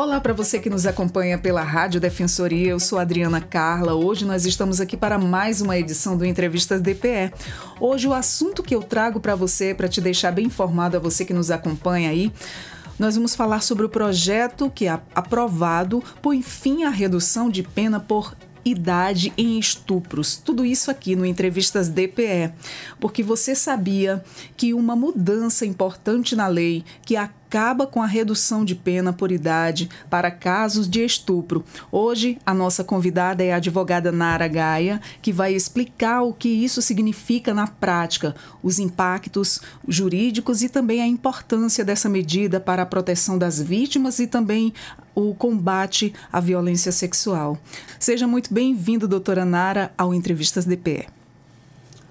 Olá para você que nos acompanha pela Rádio Defensoria, eu sou Adriana Carla. Hoje nós estamos aqui para mais uma edição do Entrevistas DPE. Hoje o assunto que eu trago para você, para te deixar bem informado, a você que nos acompanha aí, nós vamos falar sobre o projeto que é aprovado põe fim à redução de pena por idade em estupros. Tudo isso aqui no Entrevistas DPE, porque você sabia que uma mudança importante na lei que acaba com a redução de pena por idade para casos de estupro. Hoje, a nossa convidada é a advogada Nara Gaia, que vai explicar o que isso significa na prática, os impactos jurídicos e também a importância dessa medida para a proteção das vítimas e também o combate à violência sexual. Seja muito bem-vindo, doutora Nara, ao Entrevistas DPE.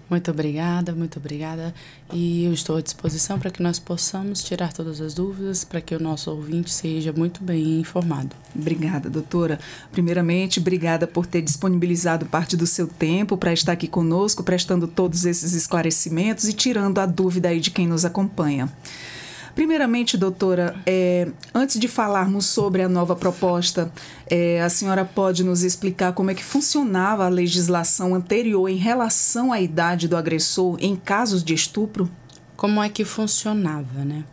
Muito obrigada. E eu estou à disposição para que nós possamos tirar todas as dúvidas, para que o nosso ouvinte seja muito bem informado. Obrigada, doutora. Primeiramente, obrigada por ter disponibilizado parte do seu tempo para estar aqui conosco, prestando todos esses esclarecimentos e tirando a dúvida aí de quem nos acompanha. Primeiramente, doutora, antes de falarmos sobre a nova proposta, a senhora pode nos explicar como é que funcionava a legislação anterior em relação à idade do agressor em casos de estupro? Como é que funcionava, né?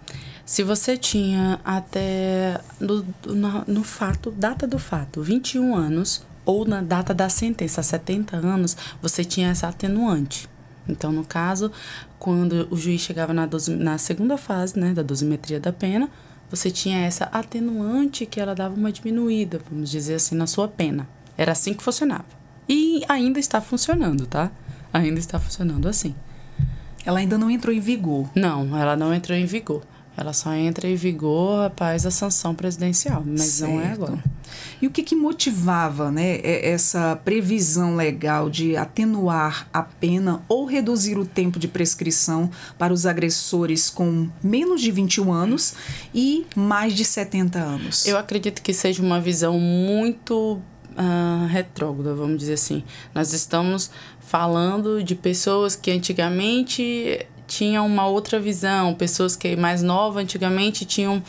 Se você tinha até no fato, data do fato, 21 anos, ou na data da sentença, 70 anos, você tinha essa atenuante. Então, no caso, quando o juiz chegava na segunda fase, né, da dosimetria da pena, você tinha essa atenuante que ela dava uma diminuída, vamos dizer assim, na sua pena. Era assim que funcionava. E ainda está funcionando, tá? Ainda está funcionando assim. Ela ainda não entrou em vigor? Não, ela não entrou em vigor. Ela só entra em vigor após a sanção presidencial, mas certo. Não é agora. E o que motivava, né, essa previsão legal de atenuar a pena ou reduzir o tempo de prescrição para os agressores com menos de 21 anos e mais de 70 anos? Eu acredito que seja uma visão muito retrógrada, vamos dizer assim. Nós estamos falando de pessoas que antigamente tinham uma outra visão, pessoas que mais novas antigamente tinham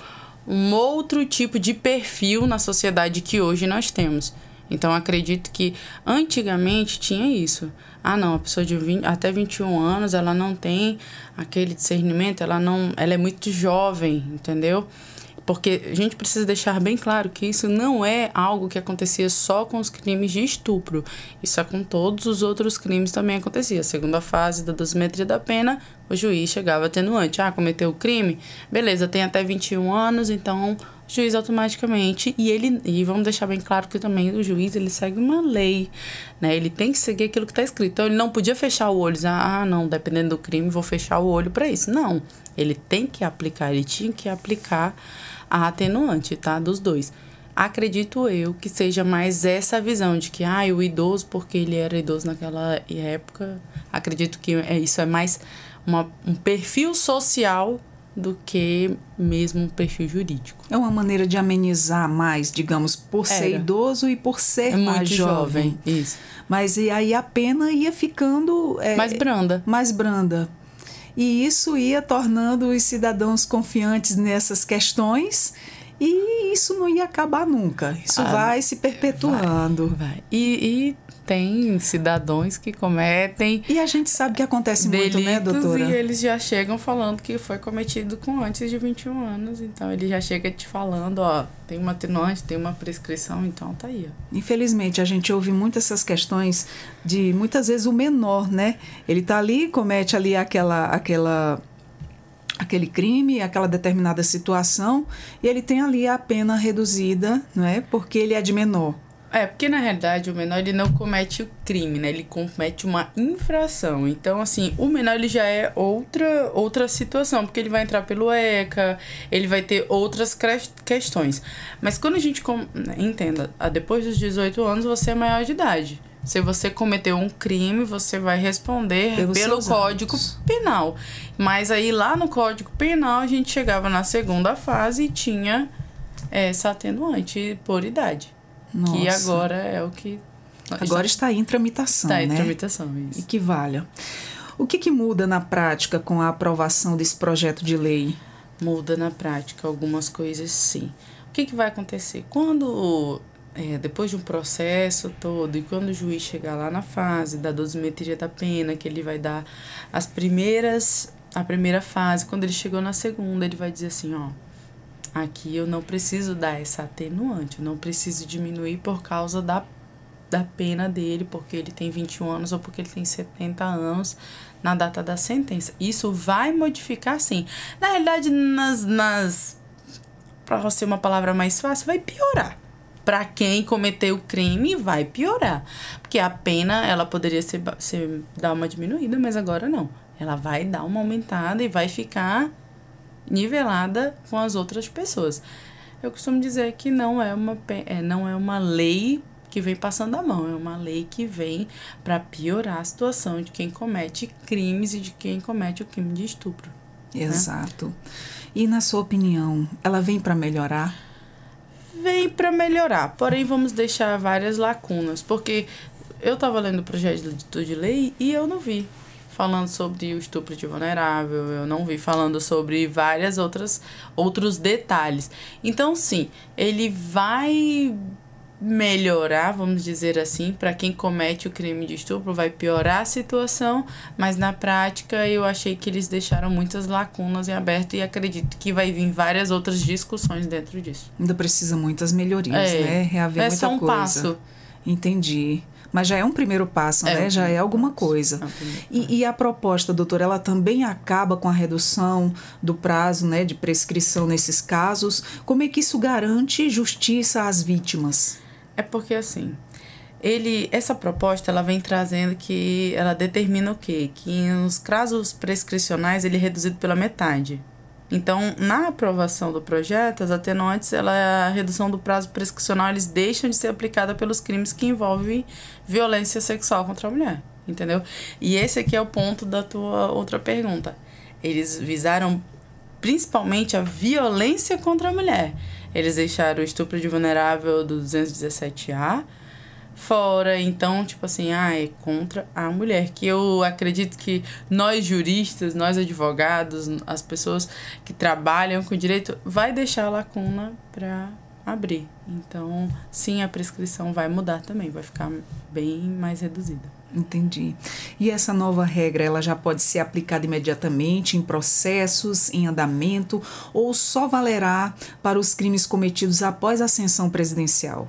um outro tipo de perfil na sociedade que hoje nós temos. Então, acredito que antigamente tinha isso. Ah, não, a pessoa de até 21 anos, ela não tem aquele discernimento, ela é muito jovem, entendeu? Porque a gente precisa deixar bem claro que isso não é algo que acontecia só com os crimes de estupro. Isso é com todos os outros crimes também acontecia. A segunda fase da dosimetria da pena, o juiz chegava atenuante. Ah, cometeu o crime? Beleza, tem até 21 anos, então o juiz automaticamente... E vamos deixar bem claro que também o juiz, ele segue uma lei, né? Ele tem que seguir aquilo que está escrito. Então, ele não podia fechar o olho. Não, dependendo do crime, vou fechar o olho para isso. Não, ele tem que aplicar, ele tinha que aplicar a atenuante, tá? Dos dois. Acredito eu que seja mais essa visão de que, o idoso, porque ele era idoso naquela época, acredito que isso é mais um perfil social do que mesmo um perfil jurídico. É uma maneira de amenizar mais, digamos, por ser idoso e por ser mais jovem. Isso. Mas e aí a pena ia ficando... Mais branda. E isso ia tornando os cidadãos confiantes nessas questões e isso não ia acabar nunca. Isso vai se perpetuando. Vai. E tem cidadãos que cometem... E a gente sabe que acontece muito, né, doutora? E eles já chegam falando que foi cometido com antes de 21 anos. Então, ele já chega te falando, tem uma atenuante, tem uma prescrição, então tá aí. Infelizmente, a gente ouve muito essas questões de, muitas vezes, o menor, né? Ele tá ali, comete ali aquele crime, aquela determinada situação, e ele tem ali a pena reduzida, não é? Porque ele é de menor. Porque na realidade o menor ele não comete o crime, né? Ele comete uma infração. Então, assim, o menor ele já é outra situação, porque ele vai entrar pelo ECA, ele vai ter outras questões. Mas quando a gente entenda, depois dos 18 anos você é maior de idade. Se você cometeu um crime, você vai responder pelo Código Penal. Mas aí lá no Código Penal a gente chegava na segunda fase e tinha essa atenuante por idade. Nossa. Que agora é o que... Agora está em tramitação, né? Está em tramitação, isso. E que valha. O que muda na prática com a aprovação desse projeto de lei? Muda na prática algumas coisas, sim. que vai acontecer? Quando, depois de um processo todo, e quando o juiz chegar lá na fase da dosimetria da pena, que ele vai dar a primeira fase, quando ele chegou na segunda, ele vai dizer assim, ó, aqui eu não preciso dar essa atenuante, eu não preciso diminuir por causa da pena dele, porque ele tem 21 anos ou porque ele tem 70 anos na data da sentença. Isso vai modificar, sim. Na realidade, para ser uma palavra mais fácil, vai piorar. Para quem cometeu o crime, vai piorar. Porque a pena, ela poderia dar uma diminuída, mas agora não. Ela vai dar uma aumentada e vai ficar nivelada com as outras pessoas. Eu costumo dizer que não é uma lei que vem passando a mão, é uma lei que vem para piorar a situação de quem comete crimes e de quem comete o crime de estupro. Exato. Né? E na sua opinião, ela vem para melhorar? Vem para melhorar, porém vamos deixar várias lacunas, porque eu estava lendo o projeto de lei e eu não vi falando sobre o estupro de vulnerável, eu não vi falando sobre vários outros detalhes. Então, sim, ele vai melhorar, vamos dizer assim, para quem comete o crime de estupro, vai piorar a situação, mas na prática eu achei que eles deixaram muitas lacunas em aberto e acredito que vai vir várias outras discussões dentro disso. Ainda precisa muitas melhorias, né? Reaver muita só um coisa. Passo. Entendi. Mas já é um primeiro passo, né? Já é alguma coisa. E a proposta, doutora, ela também acaba com a redução do prazo, né, de prescrição nesses casos. Como é que isso garante justiça às vítimas? É porque, assim, essa proposta, ela vem trazendo que ela determina o quê? Que nos casos prescricionais, ele é reduzido pela metade. Então, na aprovação do projeto, as atenuantes, a redução do prazo prescricional, eles deixam de ser aplicada pelos crimes que envolvem violência sexual contra a mulher, entendeu? E esse aqui é o ponto da tua outra pergunta. Eles visaram principalmente a violência contra a mulher. Eles deixaram o estupro de vulnerável do 217A fora, então, tipo assim, é contra a mulher, que eu acredito que nós juristas, nós advogados, as pessoas que trabalham com direito, vai deixar a lacuna para abrir. Então, sim, a prescrição vai mudar também, vai ficar bem mais reduzida. Entendi. E essa nova regra, ela já pode ser aplicada imediatamente em processos, em andamento, ou só valerá para os crimes cometidos após a ascensão presidencial?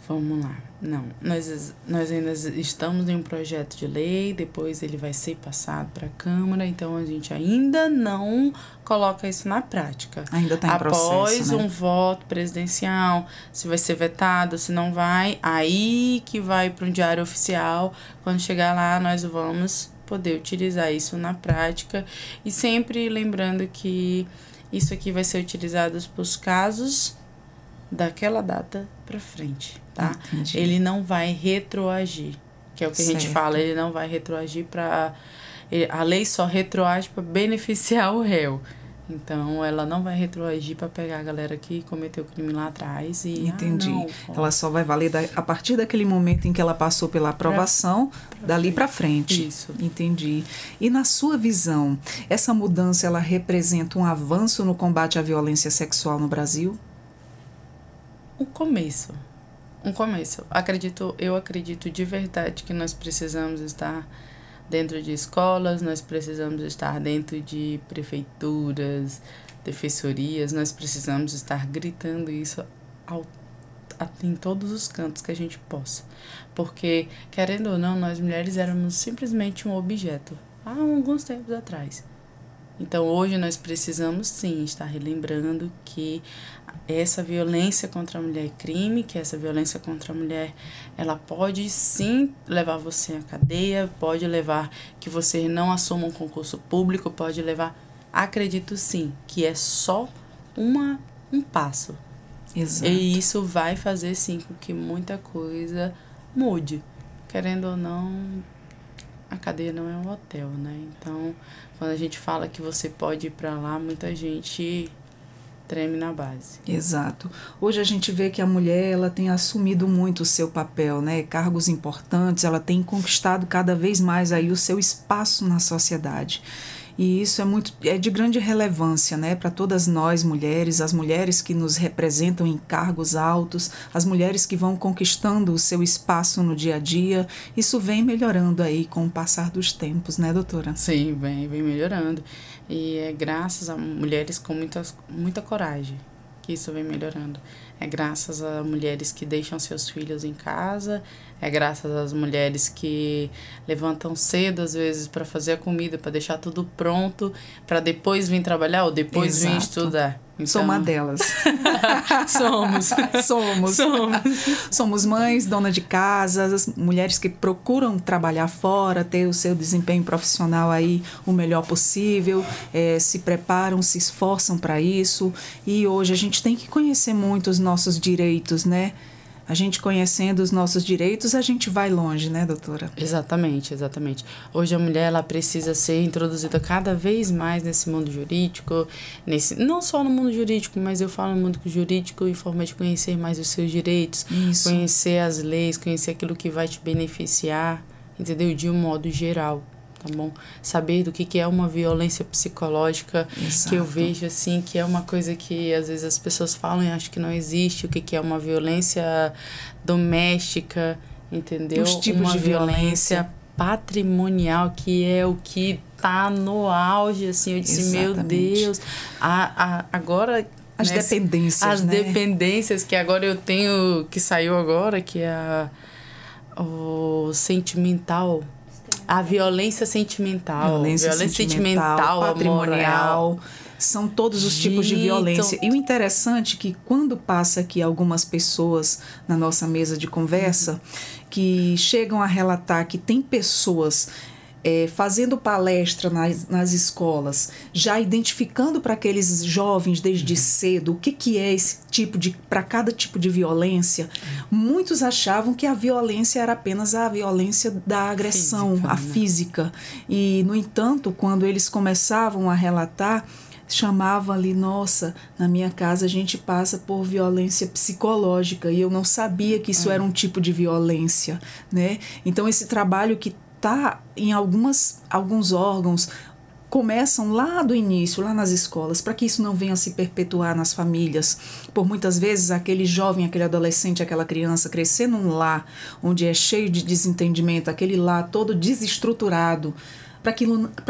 Vamos lá. Não, nós ainda estamos em um projeto de lei, depois ele vai ser passado para a Câmara, então a gente ainda não coloca isso na prática. Ainda está em processo, após um voto presidencial, se vai ser vetado, se não vai, aí que vai para um diário oficial. Quando chegar lá, nós vamos poder utilizar isso na prática. E sempre lembrando que isso aqui vai ser utilizado para os casos daquela data para frente, tá? Entendi. Ele não vai retroagir, que é o que a gente fala, ele não vai retroagir para... A lei só retroage para beneficiar o réu. Então, ela não vai retroagir para pegar a galera que cometeu o crime lá atrás e... Entendi. Ela só vai valer a partir daquele momento em que ela passou pela aprovação, dali para frente. Isso. Entendi. E na sua visão, essa mudança, ela representa um avanço no combate à violência sexual no Brasil? Um começo. Eu acredito de verdade que nós precisamos estar dentro de escolas, nós precisamos estar dentro de prefeituras, defensorias, nós precisamos estar gritando isso em todos os cantos que a gente possa. Porque, querendo ou não, nós mulheres éramos simplesmente um objeto há alguns tempos atrás. Então, hoje nós precisamos, sim, estar relembrando que essa violência contra a mulher é crime, que essa violência contra a mulher, ela pode, sim, levar você à cadeia, pode levar que você não assuma um concurso público, pode levar... Acredito, sim, que é só um passo. Exato. E isso vai fazer, sim, com que muita coisa mude. Querendo ou não... A cadeia não é um hotel, né? Então, quando a gente fala que você pode ir para lá, muita gente treme na base. Exato. Hoje a gente vê que a mulher, ela tem assumido muito o seu papel, né? Cargos importantes, ela tem conquistado cada vez mais aí o seu espaço na sociedade. E isso é de grande relevância, né, para todas nós mulheres, as mulheres que nos representam em cargos altos, as mulheres que vão conquistando o seu espaço no dia a dia. Isso vem melhorando aí com o passar dos tempos, né, doutora? Sim, vem melhorando. E é graças a mulheres com muita coragem que isso vem melhorando. É graças a mulheres que deixam seus filhos em casa, é graças às mulheres que levantam cedo, às vezes, para fazer a comida, para deixar tudo pronto, para depois vir trabalhar ou depois vir estudar. Então... Sou uma delas. Somos mães, dona de casa, as mulheres que procuram trabalhar fora, ter o seu desempenho profissional aí o melhor possível, se preparam, se esforçam para isso. E hoje a gente tem que conhecer muito os nossos direitos, né? A gente conhecendo os nossos direitos, a gente vai longe, né, doutora? Exatamente. Hoje a mulher, ela precisa ser introduzida cada vez mais nesse mundo jurídico, não só no mundo jurídico, mas eu falo no mundo jurídico em forma de conhecer mais os seus direitos, isso. Conhecer as leis, conhecer aquilo que vai te beneficiar, entendeu? De um modo geral. Tá bom? Saber do que é uma violência psicológica. Exato. Que eu vejo assim, que é uma coisa que às vezes as pessoas falam e acham que não existe, o que é uma violência doméstica, entendeu? Os tipos uma de violência patrimonial, que é o que tá no auge, assim, eu disse, exatamente. Meu Deus, agora... As dependências, as né? dependências que agora eu tenho, que saiu agora, que é o sentimental... A violência sentimental. Violência sentimental, patrimonial. Moral. São todos os tipos de violência. E o interessante é que quando passa aqui algumas pessoas na nossa mesa de conversa, que chegam a relatar que tem pessoas fazendo palestra nas escolas, já identificando para aqueles jovens desde cedo o que é esse tipo de, para cada tipo de violência, muitos achavam que a violência era apenas a violência da agressão, física, a física. E, no entanto, quando eles começavam a relatar, chamava ali, nossa, na minha casa a gente passa por violência psicológica, e eu não sabia que isso era um tipo de violência, né? Então, esse trabalho que está em alguns órgãos, começam lá do início, lá nas escolas, para que isso não venha a se perpetuar nas famílias. Por muitas vezes, aquele jovem, aquele adolescente, aquela criança crescer num lar onde é cheio de desentendimento, aquele lar todo desestruturado, para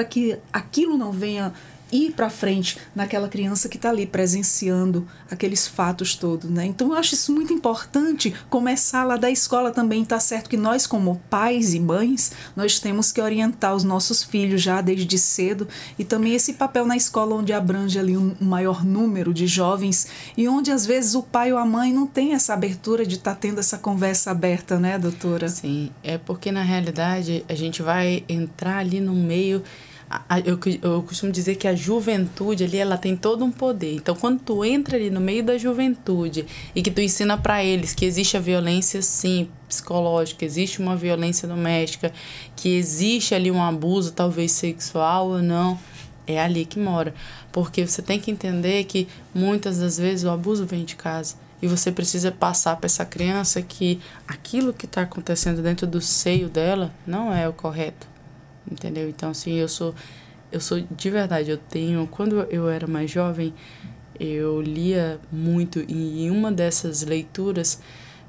que aquilo não venha ir para frente naquela criança que está ali presenciando aqueles fatos todos, né? Então eu acho isso muito importante, começar lá da escola também. Tá certo que nós, como pais e mães, nós temos que orientar os nossos filhos já desde cedo, e também esse papel na escola onde abrange ali um maior número de jovens e onde às vezes o pai ou a mãe não tem essa abertura de estar tendo essa conversa aberta, né, doutora? Sim, é porque na realidade a gente vai entrar ali no meio. Eu costumo dizer que a juventude ali, ela tem todo um poder. Então, quando tu entra ali no meio da juventude e que tu ensina para eles que existe a violência, sim, psicológica, existe uma violência doméstica, que existe ali um abuso, talvez sexual ou não, é ali que mora. Porque você tem que entender que muitas das vezes o abuso vem de casa. E você precisa passar para essa criança que aquilo que está acontecendo dentro do seio dela não é o correto. Entendeu? Então, assim, eu sou de verdade, quando eu era mais jovem, eu lia muito, e em uma dessas leituras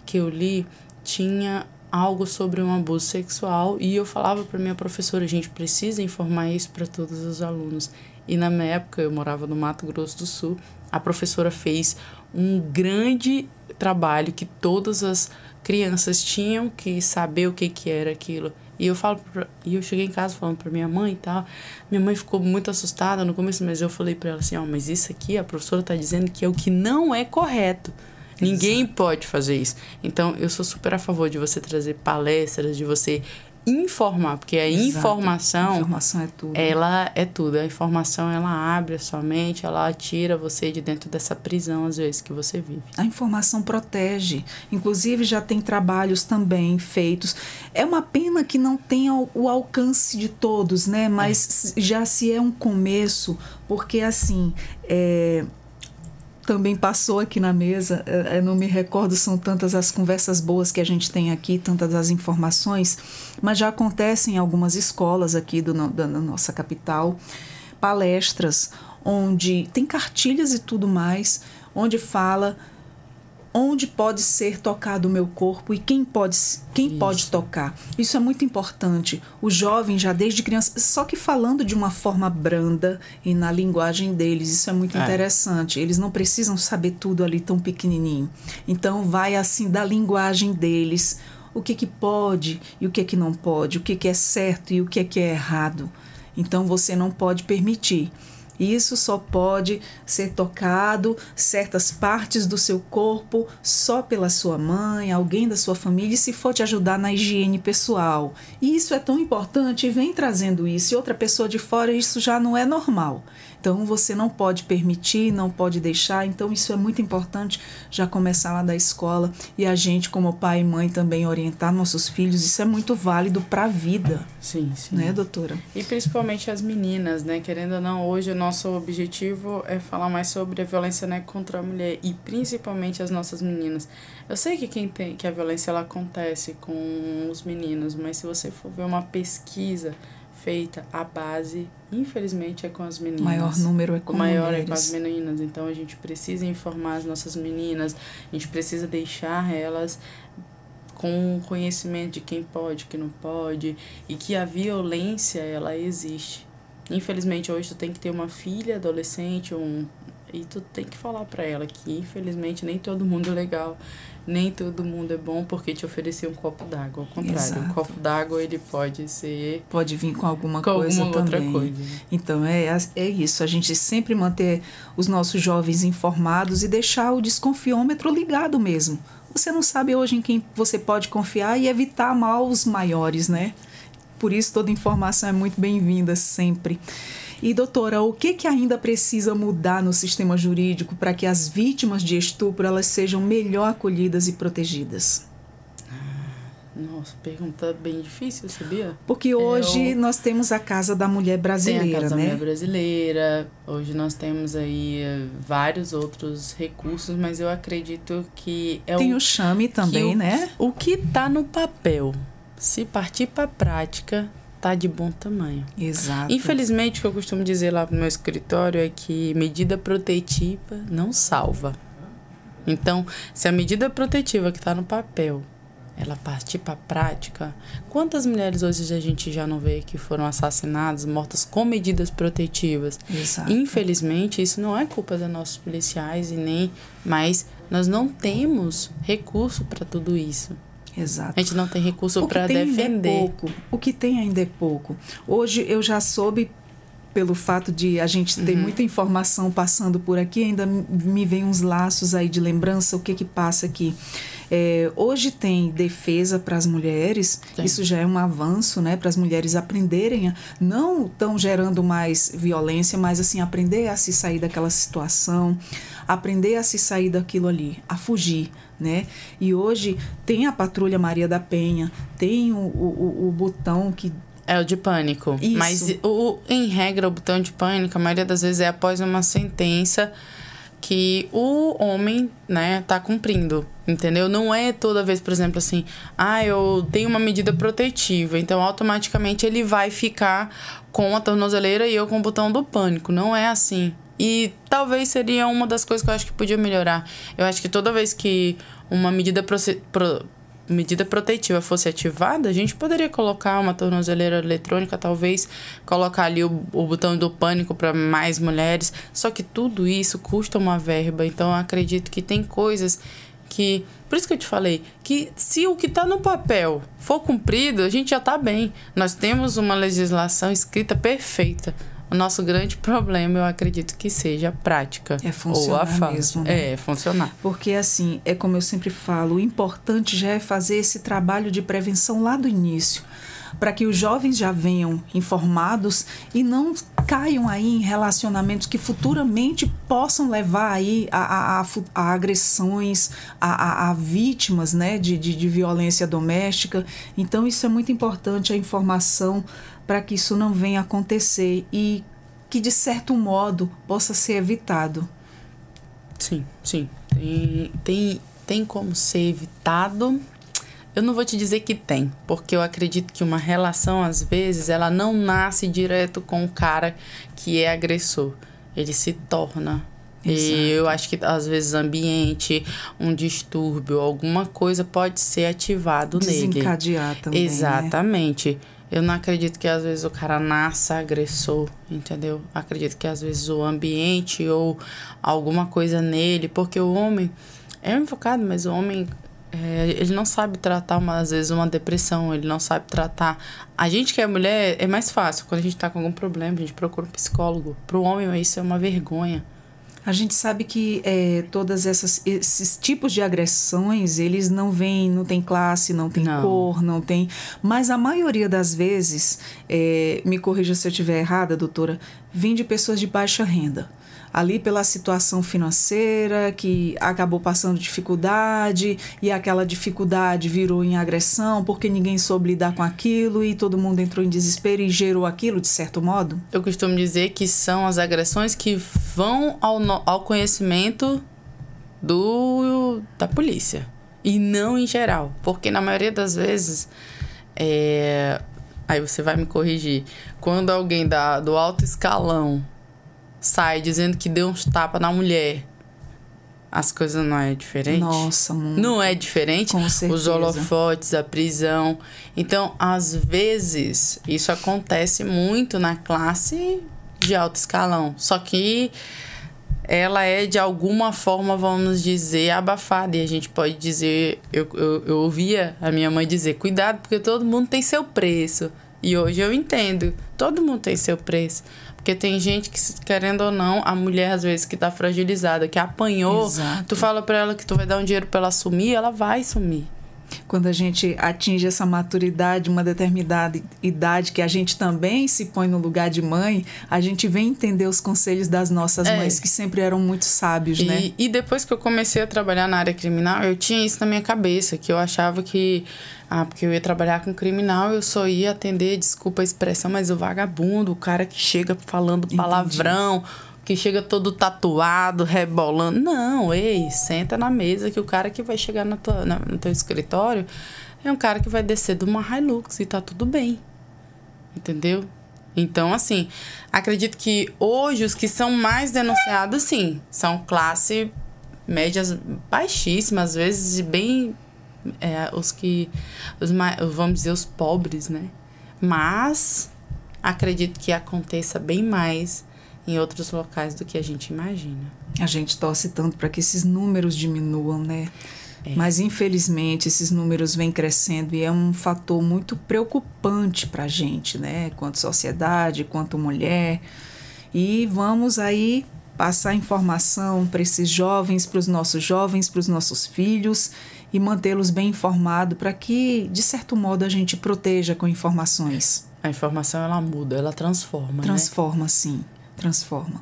que eu li, tinha algo sobre um abuso sexual, e eu falava para minha professora, a gente precisa informar isso para todos os alunos. E na minha época, eu morava no Mato Grosso do Sul, a professora fez um grande trabalho que todas as crianças tinham que saber o que era aquilo. E eu cheguei em casa falando pra minha mãe e tal. Minha mãe ficou muito assustada no começo, mas eu falei pra ela assim, mas isso aqui a professora tá dizendo que é o que não é correto. Ninguém pode fazer isso. Então, eu sou super a favor de você trazer palestras, de você informar, porque a informação é tudo. Ela é tudo. A informação, ela abre a sua mente, ela tira você de dentro dessa prisão, às vezes, que você vive. A informação protege. Inclusive, já tem trabalhos também feitos. É uma pena que não tenha o alcance de todos, né? Mas já se é um começo, porque assim... Também passou aqui na mesa, eu não me recordo, são tantas as conversas boas que a gente tem aqui, tantas as informações, mas já acontece em algumas escolas aqui da nossa capital, palestras, onde tem cartilhas e tudo mais, onde fala onde pode ser tocado o meu corpo e quem pode tocar. Isso é muito importante. O jovem já desde criança, só que falando de uma forma branda e na linguagem deles, isso é muito interessante. Eles não precisam saber tudo ali tão pequenininho. Então vai assim da linguagem deles, o que pode e o que não pode, o que é certo e o que é errado. Então você não pode permitir. Isso só pode ser tocado, certas partes do seu corpo, só pela sua mãe, alguém da sua família, e se for te ajudar na higiene pessoal. E isso é tão importante, e vem trazendo isso. E outra pessoa de fora, isso já não é normal. Então, você não pode permitir, não pode deixar. Então, isso é muito importante já começar lá da escola. E a gente, como pai e mãe, também orientar nossos filhos. Isso é muito válido para a vida. Sim, sim. Né, doutora? E principalmente as meninas, né? Querendo ou não, hoje o nosso objetivo é falar mais sobre a violência, né, contra a mulher. E principalmente as nossas meninas. Eu sei que a violência ela acontece com os meninos. Mas se você for ver uma pesquisa feita, a base, infelizmente, é com as meninas. O maior número é com mulheres. O maior é com as meninas. Então, a gente precisa informar as nossas meninas, a gente precisa deixar elas com conhecimento de quem pode, que não pode, e que a violência, ela existe. Infelizmente, hoje tu tem que ter uma filha adolescente, e tu tem que falar pra ela que, infelizmente, nem todo mundo é legal. Nem todo mundo é bom porque te oferecer um copo d'água. Ao contrário, Exato. Um copo d'água ele pode ser... Pode vir com alguma coisa também. Outra coisa. Então, é isso. A gente sempre manter os nossos jovens informados e deixar o desconfiômetro ligado mesmo. Você não sabe hoje em quem você pode confiar e evitar maus maiores, né? Por isso, toda informação é muito bem-vinda sempre. E, doutora, o que ainda precisa mudar no sistema jurídico para que as vítimas de estupro elas sejam melhor acolhidas e protegidas? Nossa, pergunta bem difícil, sabia? Porque hoje nós temos a Casa da Mulher Brasileira, tem a Casa né? da Mulher Brasileira, hoje nós temos aí vários outros recursos, mas eu acredito que... Tem o Chame também, né? O que está no papel, se partir para a prática... tá de bom tamanho. Exato. Infelizmente, o que eu costumo dizer lá no meu escritório é que medida protetiva não salva. Então, se a medida protetiva que está no papel, ela partir para a prática, quantas mulheres hoje a gente já não vê que foram assassinadas, mortas com medidas protetivas? Exato. Infelizmente, isso não é culpa dos nossos policiais e nem mais. Nós não temos recurso para tudo isso. Exato. A gente não tem recurso para defender. O que tem ainda é pouco. Hoje eu já soube, pelo fato de a gente ter muita informação passando por aqui, ainda me vem uns laços aí de lembrança, o que passa aqui. Hoje tem defesa para as mulheres, isso já é um avanço, né, para as mulheres aprenderem, não estão gerando mais violência, mas assim, aprender a se sair daquela situação, aprender a se sair daquilo ali, a fugir, né? E hoje tem a Patrulha Maria da Penha, tem o botão que... É o de pânico. Isso. Mas, em regra, o botão de pânico, a maioria das vezes é após uma sentença que o homem, né, tá cumprindo, entendeu? Não é toda vez, por exemplo, assim, eu tenho uma medida protetiva, então automaticamente ele vai ficar com a tornozeleira e eu com o botão do pânico. Não é assim. E talvez seria uma das coisas que eu acho que podia melhorar. Eu acho que toda vez que uma medida protetiva fosse ativada, a gente poderia colocar uma tornozeleira eletrônica, talvez colocar ali o botão do pânico para mais mulheres. Só que tudo isso custa uma verba. Então eu acredito que tem coisas que... Por isso que eu te falei, que se o que está no papel for cumprido, a gente já está bem. Nós temos uma legislação escrita perfeita. O nosso grande problema, eu acredito que seja a prática. É funcionar mesmo, né? É funcionar. Porque, assim, é como eu sempre falo, o importante já é fazer esse trabalho de prevenção lá do início, para que os jovens já venham informados e não caiam aí em relacionamentos que futuramente possam levar aí a agressões, a vítimas, né, de violência doméstica. Então, isso é muito importante, a informação, para que isso não venha a acontecer e que, de certo modo, possa ser evitado. Sim, sim. Tem como ser evitado. Eu não vou te dizer que tem, porque eu acredito que uma relação, às vezes, ela não nasce direto com o cara que é agressor. Ele se torna. Exato. E eu acho que, às vezes, ambiente, um distúrbio, alguma coisa pode ser ativado nele. Desencadear também, exatamente. Né? Eu não acredito que, às vezes, o cara nasça agressor, entendeu? Acredito que, às vezes, o ambiente ou alguma coisa nele, porque o homem é invocado, mas o homem... ele não sabe tratar, às vezes, uma depressão, ele não sabe tratar. A gente que é mulher, é mais fácil. Quando a gente tá com algum problema, a gente procura um psicólogo. Pro homem, isso é uma vergonha. A gente sabe que todos esses tipos de agressões, eles não vêm, não tem classe, não tem cor, não tem... Mas a maioria das vezes, me corrija se eu estiver errada, doutora, vem de pessoas de baixa renda. Ali pela situação financeira, que acabou passando dificuldade, e aquela dificuldade virou em agressão, porque ninguém soube lidar com aquilo, e todo mundo entrou em desespero e gerou aquilo, de certo modo? Eu costumo dizer que são as agressões que vão ao conhecimento da polícia, e não em geral. Porque na maioria das vezes, aí você vai me corrigir, quando alguém do alto escalão sai dizendo que deu uns tapas na mulher, as coisas não é diferente? Nossa, muito. Não é diferente? Com certeza. Os holofotes, a prisão. Então, às vezes, isso acontece muito na classe de alto escalão. Só que ela é, de alguma forma, vamos dizer, abafada. E a gente pode dizer... Eu ouvia a minha mãe dizer, cuidado, porque todo mundo tem seu preço. E hoje eu entendo. Todo mundo tem seu preço. Porque tem gente que, querendo ou não, a mulher, às vezes, que tá fragilizada, que apanhou, exato, tu fala pra ela que tu vai dar um dinheiro pra ela sumir, ela vai sumir. Quando a gente atinge essa maturidade, uma determinada idade, que a gente também se põe no lugar de mãe, a gente vem entender os conselhos das nossas mães, que sempre eram muito sábios, né? E depois que eu comecei a trabalhar na área criminal, eu tinha isso na minha cabeça, que eu achava que... porque eu ia trabalhar com criminal, eu só ia atender, desculpa a expressão, mas o vagabundo, o cara que chega falando palavrão... Entendi. Que chega todo tatuado, rebolando. Não, ei, senta na mesa que o cara que vai chegar no teu escritório é um cara que vai descer de uma Hilux e tá tudo bem. Entendeu? Então, assim, acredito que hoje os que são mais denunciados, sim, são classe médias baixíssimas, às vezes bem... vamos dizer, os pobres, né? Mas acredito que aconteça bem mais em outros locais do que a gente imagina. A gente torce tanto para que esses números diminuam, né? Mas, infelizmente, esses números vêm crescendo e é um fator muito preocupante para a gente, né? Quanto sociedade, quanto mulher. E vamos aí passar informação para esses jovens, para os nossos filhos e mantê-los bem informados para que, de certo modo, a gente proteja com informações. A informação, ela muda, ela transforma, Transforma, né? Sim. Transforma.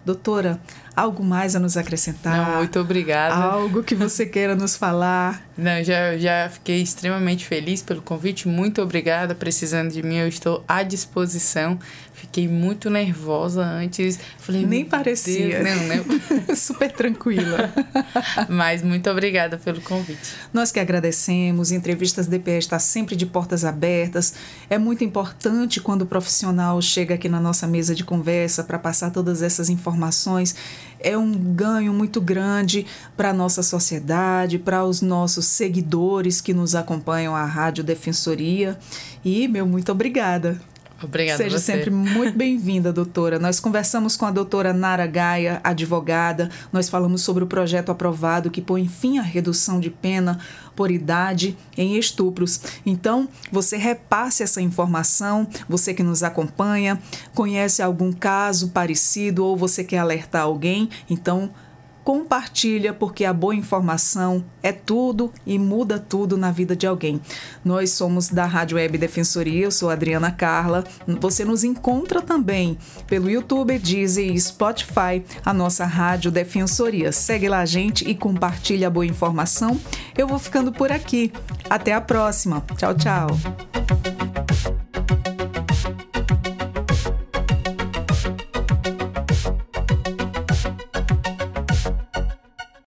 Doutora, algo mais a nos acrescentar? Não, muito obrigada. Algo que você queira nos falar? Não, já fiquei extremamente feliz pelo convite. Muito obrigada. Precisando de mim, eu estou à disposição. Fiquei muito nervosa antes. Falei, nem parecia. Não. Super tranquila. Mas muito obrigada pelo convite. Nós que agradecemos. Entrevistas DPE está sempre de portas abertas. É muito importante quando o profissional chega aqui na nossa mesa de conversa para passar todas essas informações. É um ganho muito grande para a nossa sociedade, para os nossos seguidores que nos acompanham à Rádio Defensoria. E, muito obrigada. Obrigada. Seja sempre muito bem-vinda, doutora. Nós conversamos com a doutora Nara Gaia, advogada. Nós falamos sobre o projeto aprovado que põe fim à redução de pena por idade em estupros. Então, você repasse essa informação, você que nos acompanha, conhece algum caso parecido ou você quer alertar alguém, então compartilha, porque a boa informação é tudo e muda tudo na vida de alguém. Nós somos da Rádio Web Defensoria, eu sou a Adriana Carla. Você nos encontra também pelo YouTube, Deezer e Spotify, a nossa Rádio Defensoria. Segue lá a gente e compartilha a boa informação. Eu vou ficando por aqui. Até a próxima. Tchau, tchau.